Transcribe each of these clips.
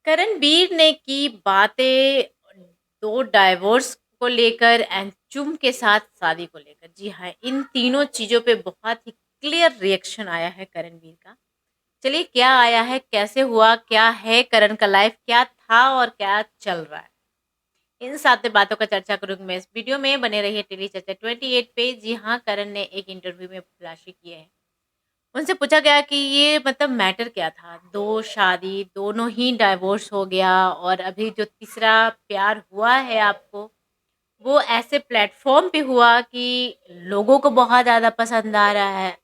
करणवीर ने की बातें 2 डाइवोर्स को लेकर एंड चुम के साथ शादी को लेकर। जी हाँ, इन तीनों चीज़ों पे बहुत ही क्लियर रिएक्शन आया है करणवीर का। चलिए क्या आया है, कैसे हुआ, क्या है करण का लाइफ, क्या था और क्या चल रहा है? इन सारी बातों का चर्चा करूँगी मैं इस वीडियो में, बने रहिए टेली चर्चा 28 पे। जी हाँ, करण ने एक इंटरव्यू में खुलासे किए हैं। उनसे पूछा गया कि ये मतलब मैटर क्या था? 2 शादी, दोनों ही डाइवोर्स हो गया और अभी जो तीसरा प्यार हुआ है आपको, वो ऐसे प्लेटफ़ॉर्म पे हुआ कि लोगों को बहुत ज़्यादा पसंद आ रहा है।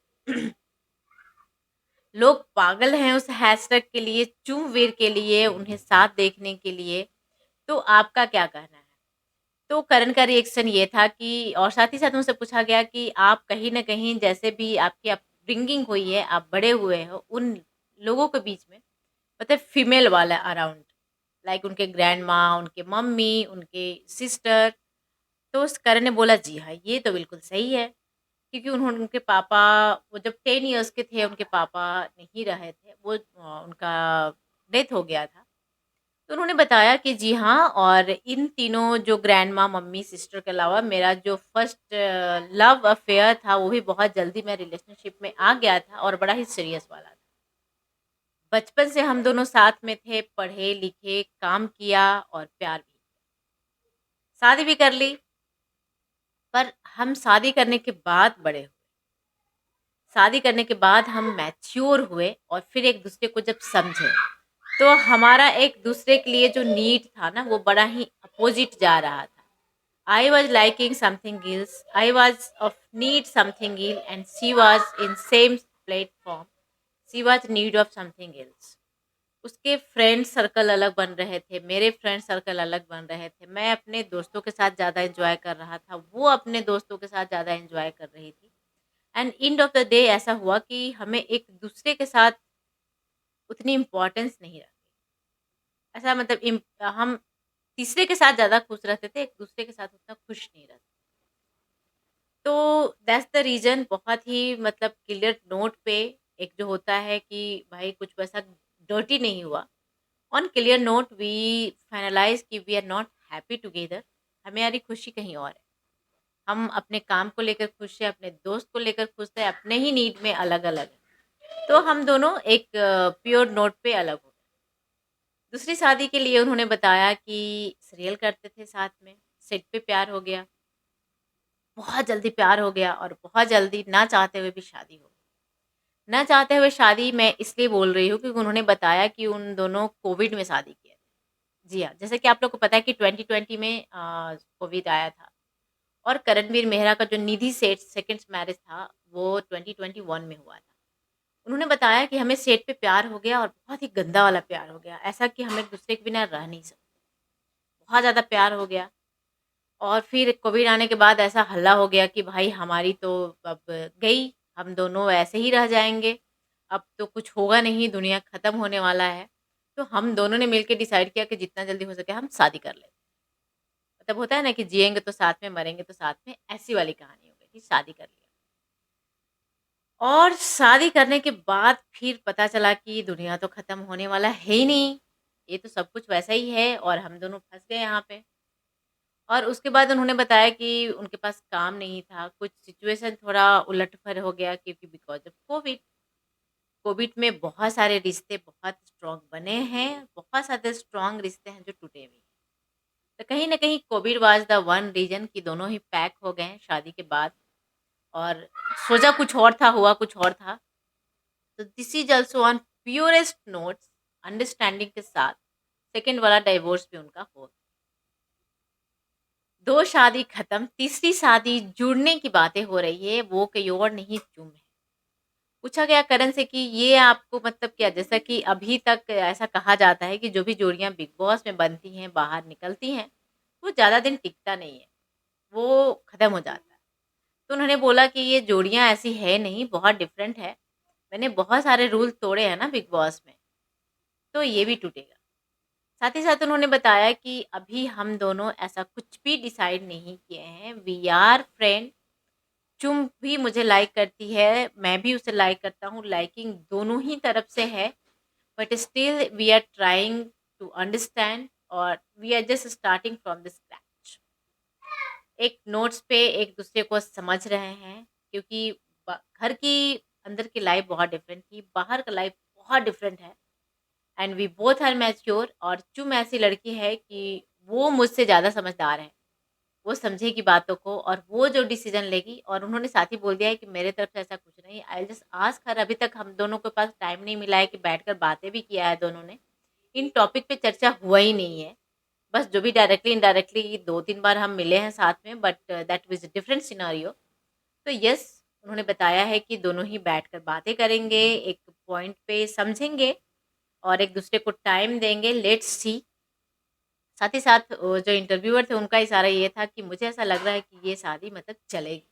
लोग पागल हैं उस हैशटैग के लिए, चूमवीर के लिए, उन्हें साथ देखने के लिए। तो आपका क्या कहना है? तो करण का रिएक्शन ये था कि और साथ ही साथ उनसे पूछा गया कि आप कहीं न कहीं जैसे भी आपकी अपब्रिंगिंग हुई है, आप बड़े हुए हो, उन लोगों के बीच में मतलब फीमेल वाला अराउंड लाइक उनके ग्रैंडमा, उनके मम्मी, उनके सिस्टर। तो उस करण ने बोला जी हाँ, ये तो बिल्कुल सही है क्योंकि उन्होंने उनके पापा वो जब 10 इयर्स के थे, उनके पापा नहीं रहे थे, वो उनका डेथ हो गया था। तो उन्होंने बताया कि जी हाँ, और इन तीनों जो ग्रैंडमा, मम्मी, सिस्टर के अलावा मेरा जो फर्स्ट लव अफेयर था, वो भी बहुत जल्दी मैं रिलेशनशिप में आ गया था और बड़ा ही सीरियस वाला था। बचपन से हम दोनों साथ में थे, पढ़े, लिखे, काम किया और प्यार भी। शादी भी कर ली, पर हम शादी करने के बाद बड़े हुए। शादी करने के बाद हम मैच्योर हुए और फिर एक-दूसरे को जब समझे, तो हमारा एक-दूसरे के लिए जो नीड था ना, वो बड़ा ही अपोज़िट जा रहा था। I was liking something else. I was of need something else, and she was in same platform. She was need of something else. उसके फ्रेंड सर्कल अलग बन रहे थे, मेरे फ्रेंड सर्कल अलग बन रहे थे। मैं अपने दोस्तों के साथ ज़्यादा एन्जॉय कर रहा था, वो अपने दोस्तों के साथ ज़्यादा एन्जॉय कर रही थी। And end of the day ऐसा हुआ कि हमें एक-दूसरे के साथ उतनी इम्पोर्टेंस नहीं रखी। ऐसा मतलब हम तीसरे के साथ ज़्यादा खुश रहते थे, एक-दूसरे के साथ उतना खुश नहीं रहते। तो दैट्स द रीज़न बहुत ही मतलब क्लियर नोट पे एक जो होता है कि भाई कुछ वैसा डर्टी नहीं हुआ। On clear note we finalize कि we are not happy together. हमारी खुशी कहीं और है। हम अपने काम को लेकर खुश हैं, अपने दोस्त को लेकर खुश हैं, अपने ही नीड में अलग-अलग हैं। तो हम दोनों एक प्योर नोट पे अलग हो गए। दूसरी शादी के लिए उन्होंने बताया कि सीरियल करते थे साथ में, सेट पे प्यार हो गया, बहुत जल्दी प्यार हो गया और बहुत जल्दी ना चाहते हुए भी शादी हो गई। ना चाहते हुए शादी मैं इसलिए बोल रही हूँ क्योंकि उन्होंने बताया कि उन दोनों कोविड में शादी किए थे। जी हाँ, जैसे कि आप लोग को पता है कि 2020 में कोविड आया था और करणवीर मेहरा का जो निधि सेठ सेकंड मैरिज था, वो 2021 में हुआ था। उन्होंने बताया कि हमें सेट पे प्यार हो गया और बहुत ही गंदा वाला प्यार हो गया, ऐसा कि हम एक-दूसरे के बिना रह नहीं सकते। बहुत ज़्यादा प्यार हो गया और फिर कोविड आने के बाद ऐसा हल्ला हो गया कि भाई हमारी तो अब गई, हम दोनों ऐसे ही रह जाएँगे, अब तो कुछ होगा नहीं, दुनिया खत्म होने वाला है। तो हम दोनों ने मिलके डिसाइड किया कि जितना जल्दी हो सके हम शादी कर लें। मतलब होता है ना कि जिएँगे तो साथ में, मरेंगे तो साथ में, ऐसी वाली कहानी हो गई थी, शादी कर लिया। और शादी करने के बाद फिर पता चला कि दुनिया तो खत्म होने वाला है ही नहीं, ये तो सब कुछ वैसा ही है और हम दोनों फँस गए यहाँ पे। और उसके बाद उन्होंने बताया कि उनके पास काम नहीं था, कुछ सिचुएशन थोड़ा उलट-फर हो गया क्योंकि बिकॉज़ ऑफ कोविड। कोविड में बहुत सारे रिश्ते बहुत स्ट्रॉन्ग बने हैं, बहुत सारे स्ट्रॉन्ग रिश्ते हैं जो टूटे हुए हैं। तो कहीं न कहीं Covid was the one reason कि दोनों ही पैक हो गए हैं शादी के बाद और सोचा कुछ और था, हुआ कुछ और था। तो this is also on purest notes understanding के साथ सेकंड वाला डाइवोर्स भी उनका हो गया। 2 शादी खत्म, तीसरी शादी जुड़ने की बातें हो रही है, वो कहीं और नहीं चुम है। पूछा गया करण से कि ये आपको मतलब क्या जैसा कि अभी तक ऐसा कहा जाता है कि जो भी जोड़ियाँ बिग बॉस में बनती हैं, बाहर निकलती हैं, वो ज़्यादा दिन टिकता नहीं है, वो खत्म हो जाता है। तो उन्होंने बोला कि ये जोड़ियाँ ऐसी है नहीं, बहुत डिफरेंट है। मैंने बहुत सारे रूल तोड़े हैं ना बिग बॉस में, तो ये भी टूटेगा। साथ ही साथ उन्होंने बताया कि अभी हम दोनों ऐसा कुछ भी डिसाइड नहीं किए हैं, वी आर फ्रेंड। चुम भी मुझे लाइक करती है, मैं भी उसे लाइक करता हूँ, लाइकिंग दोनों ही तरफ से है, but still we are trying to understand और we are just starting from the scratch. एक नोट्स पे एक दूसरे को समझ रहे हैं, क्योंकि घर की अंदर की लाइफ बहुत डिफरेंट थी, बाहर का लाइफ बहुत डिफरेंट है। And we both are mature, और चुम ऐसी लड़की है कि वो मुझसे ज़्यादा समझदार है। वो समझेगी बातों को और वो जो डिसीजन लेगी, और उन्होंने साथ ही बोल दिया है कि मेरे तरफ से ऐसा कुछ नहीं, आई जस्ट आस्क हर। अभी तक हम दोनों के पास टाइम नहीं मिला है कि बैठकर बातें भी किया है दोनों ने, इन टॉपिक पे चर्चा हुआ ही नहीं है। बस जो भी डायरेक्टली इनडायरेक्टली 2-3 बार हम मिले हैं साथ में, but that was a different scenario. तो यस, उन्होंने बताया है कि दोनों ही बैठकर बातें करेंगे, एक पॉइंट पे समझेंगे और एक दूसरे को टाइम देंगे, लेट्स सी। साथ ही साथ जो इंटरव्यूअर थे उनका इशारा ये था कि मुझे ऐसा लग रहा है कि ये शादी मतलब चलेगी,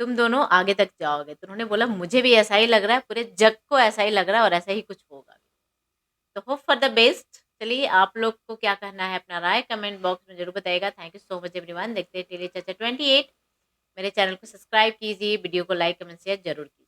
तुम दोनों आगे तक जाओगे। तो उन्होंने बोला मुझे भी ऐसा ही लग रहा है, पूरे जग को ऐसा ही लग रहा है और ऐसा ही कुछ होगा। तो होप फॉर द बेस्ट। चलिए, आप लोग को क्या कहना है अपना राय कमेंट बॉक्स में ज़रूर बताइएगा। Thank you so much everyone. देखते हैं टेली चर्चा 28। मेरे चैनल को सब्सक्राइब कीजिए, वीडियो को लाइक कमेंट शेयर ज़रूर कीजिए।